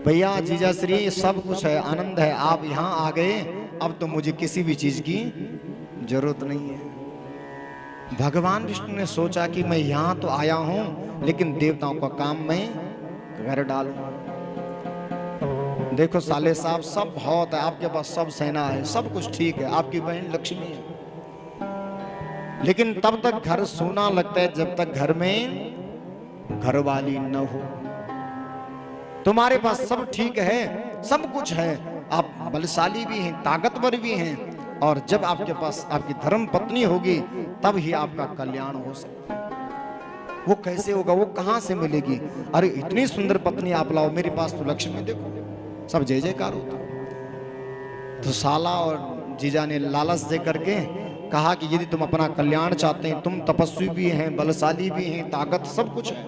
भैया जीजा श्री सब कुछ है, आनंद है, आप यहाँ आ गए, अब तो मुझे किसी भी चीज की जरूरत नहीं है। भगवान विष्णु ने सोचा कि मैं यहाँ तो आया हूं, लेकिन देवताओं का काम मैं कर डालूं। देखो साले साहब, सब बहुत है आपके पास, सब सेना है, सब कुछ ठीक है, आपकी बहन लक्ष्मी है, लेकिन तब तक घर सोना लगता है जब तक घर में घरवाली न हो। तुम्हारे पास सब ठीक है, सब कुछ है, आप बलशाली भी हैं, ताकतवर भी हैं, और जब आपके पास आपकी धर्म पत्नी होगी तब ही आपका कल्याण हो सकता है। वो कैसे होगा, वो कहां से मिलेगी? अरे इतनी सुंदर पत्नी आप लाओ, मेरे पास तो लक्ष्मी, देखो सब जय जयकार होता। तो साला और जीजा ने लालच दे करके कहा कि यदि तुम अपना कल्याण चाहते हैं, तुम तपस्वी भी हैं, बलशाली भी हैं, ताकत सब कुछ है,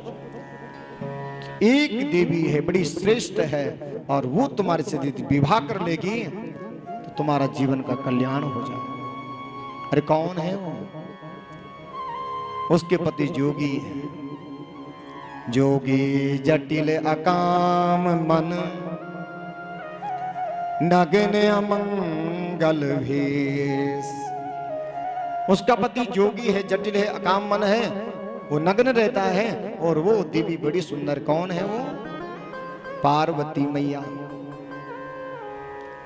एक देवी है बड़ी श्रेष्ठ है, और वो तुम्हारे से यदि विवाह कर लेगी तो तुम्हारा जीवन का कल्याण हो जाए। अरे कौन है वो? उसके पति जोगी है, जोगी जटिल अकाम मन, नगन अमंगल भेष। उसका पति जोगी है, जटिल है, अकाम मन है, वो नग्न रहता है, और वो देवी बड़ी सुंदर। कौन है वो? पार्वती मैया।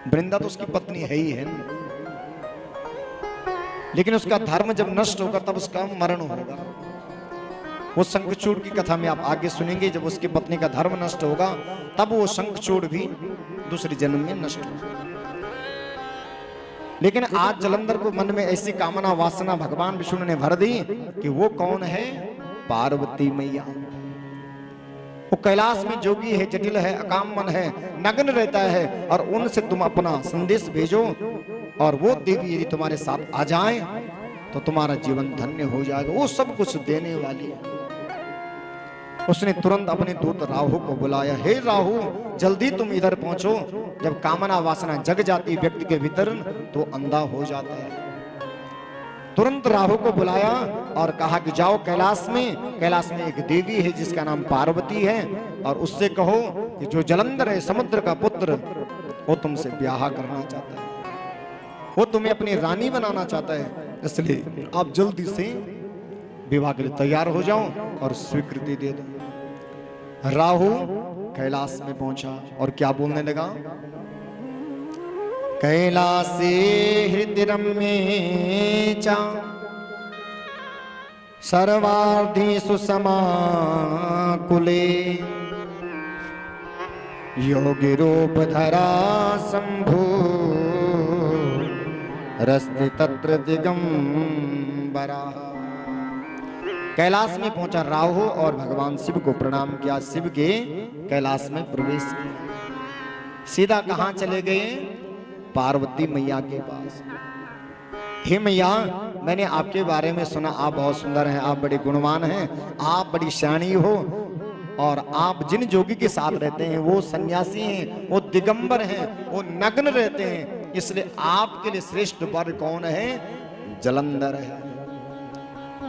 वृंदा तो उसकी पत्नी है ही है, लेकिन उसका धर्म जब नष्ट होगा तब उसका मरण होगा। वो शंखचूड़ की कथा में आप आगे सुनेंगे, जब उसकी पत्नी का धर्म नष्ट होगा तब वो शंखचूड़ भी दूसरे जन्म में नष्ट होगा। लेकिन आज जलंधर को मन में ऐसी कामना वासना भगवान विष्णु ने भर दी कि वो कौन है? पार्वती मैया। वो कैलाश में जोगी है, जटिल है, अकाम मन है, नग्न रहता है, और उनसे तुम अपना संदेश भेजो, और वो देवी यदि तुम्हारे साथ आ जाए तो तुम्हारा जीवन धन्य हो जाएगा। वो सब कुछ देने वाली है। उसने तुरंत अपने दूत राहु को बुलाया, हे राहु जल्दी तुम इधर पहुंचो। जब कामना वासना जग जाती व्यक्ति के भीतर तो अंधा हो जाता है। तुरंत राहु को बुलाया और कहा कि जाओ कैलाश में एक देवी है जिसका नाम पार्वती है, और उससे कहो कि जो जलंधर है समुद्र का पुत्र, वो तुमसे ब्याह करना चाहता है, वो तुम्हें अपनी रानी बनाना चाहता है, इसलिए आप जल्दी से विवाह के लिए तैयार हो जाओ और स्वीकृति दे दो। राहु कैलाश में पहुंचा और क्या बोलने लगा? कैलासे हृदय रम्येचा सर्वार्धेषु समाकुले योगी रूप धरा शंभु रस्ति तत्र दिगंबरा। कैलाश में पहुंचा राहु और भगवान शिव को प्रणाम किया, शिव के कैलाश में प्रवेश किया। सीधा कहां चले गए? पार्वती मैया के पास। हे मैया, मैंने आपके बारे में सुना, आप बहुत सुंदर हैं, आप बड़े गुणवान हैं, आप बड़ी शानी हो, और आप जिन जोगी के साथ रहते हैं वो सन्यासी हैं, वो दिगंबर हैं, वो नग्न रहते हैं, इसलिए आपके लिए श्रेष्ठ वर कौन है? जलंधर है।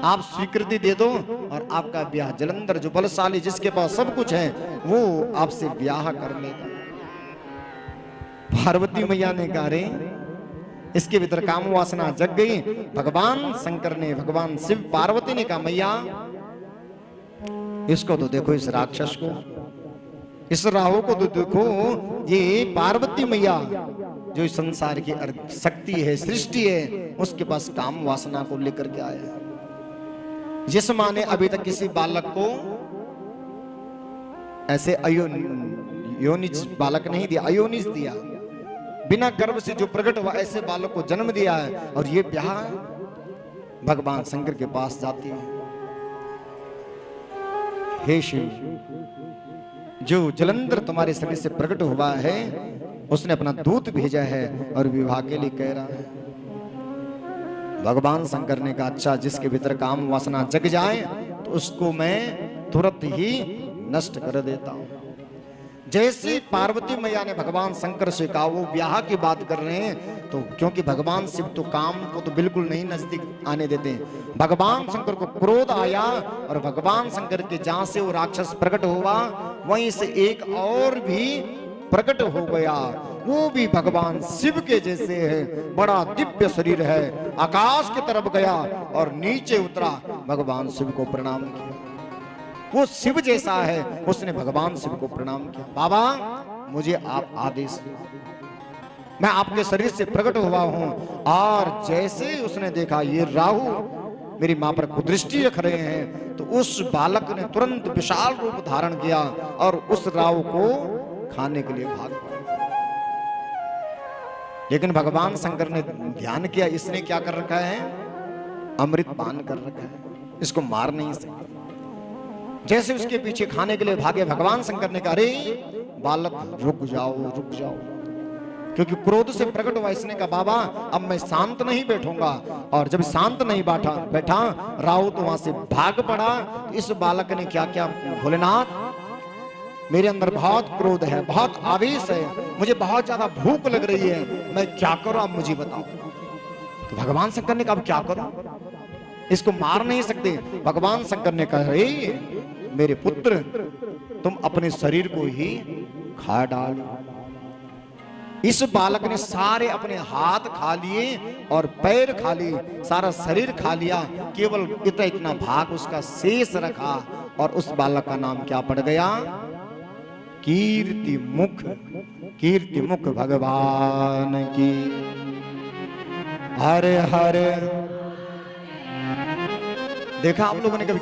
आप स्वीकृति दे दो और आपका ब्याह, जलंधर जो बलशाली जिसके पास सब कुछ है वो आपसे ब्याह कर लेगा। पार्वती मैया ने कहा, रे इसके भीतर काम वासना जग गई। भगवान शंकर ने, भगवान शिव, पार्वती ने कहा, मैया इसको तो देखो, इस राक्षस को, इस राहु को तो देखो, ये पार्वती मैया जो इस संसार की शक्ति है, सृष्टि है, उसके पास काम वासना को लेकर के आया है। जिस माँ ने अभी तक किसी बालक को ऐसे योनिज बालक नहीं दिया, अयोनिज दिया, बिना गर्भ से जो प्रकट हुआ ऐसे बालक को जन्म दिया है, और ये ब्याह भगवान शंकर के पास जाती है। हे शिव, जो जलंधर तुम्हारे शरीर से प्रकट हुआ है उसने अपना दूत भेजा है और विवाह के लिए कह रहा है। भगवान शंकर ने कहा, अच्छा जिसके भीतर काम वासना जग जाए तो उसको मैं तुरंत ही नष्ट कर देता हूं। जैसे पार्वती मैया ने भगवान शंकर से कहा, वो ब्याह की बात कर रहे हैं, तो क्योंकि भगवान शिव तो काम को तो बिल्कुल नहीं नजदीक आने देते, भगवान शंकर को क्रोध आया, और भगवान शंकर के जहां से वो राक्षस प्रकट हुआ वहीं से एक और भी प्रकट हो गया। वो भी भगवान शिव के जैसे है, बड़ा दिव्य शरीर है। आकाश की तरफ गया और नीचे उतरा, भगवान शिव को प्रणाम किया। वो शिव जैसा है, उसने भगवान शिव को प्रणाम किया। बाबा मुझे आप आदेश दो, मैं आपके शरीर से प्रकट हुआ हूं। और जैसे उसने देखा ये राहु मेरी मां पर कुदृष्टि रख रहे हैं, तो उस बालक ने तुरंत विशाल रूप धारण किया और उस राहु को खाने के लिए भाग पड़ा। लेकिन भगवान शंकर ने ध्यान किया, इसने क्या कर रखा है, अमृत पान कर रखा है, इसको मार नहीं सकते। जैसे उसके पीछे खाने के लिए भागे, भगवान शंकर ने कहा, अरे बालक रुक जाओ रुक जाओ, क्योंकि क्रोध से प्रकट हुआ। इसने कहा, बाबा अब मैं शांत नहीं बैठूंगा। और जब शांत नहीं बैठा राहु तो वहां से भाग पड़ा। तो इस बालक ने क्या क्या, भोलेनाथ मेरे अंदर बहुत क्रोध है, बहुत आवेश है, मुझे बहुत ज्यादा भूख लग रही है, मैं क्या करूं आप मुझे बताओ। तो भगवान शंकर ने कहा, अब क्या करूं, इसको मार नहीं सकते। भगवान शंकर ने कहा, मेरे पुत्र तुम अपने शरीर को ही खा डाल। इस बालक ने सारे अपने हाथ खा लिए और पैर खा लिए, सारा शरीर खा लिया, केवल इतना भाग उसका शेष रखा। और उस बालक का नाम क्या पड़ गया, कीर्तिमुख। कीर्तिमुख भगवान की। हरे हरे। देखा आप लोगों ने कभी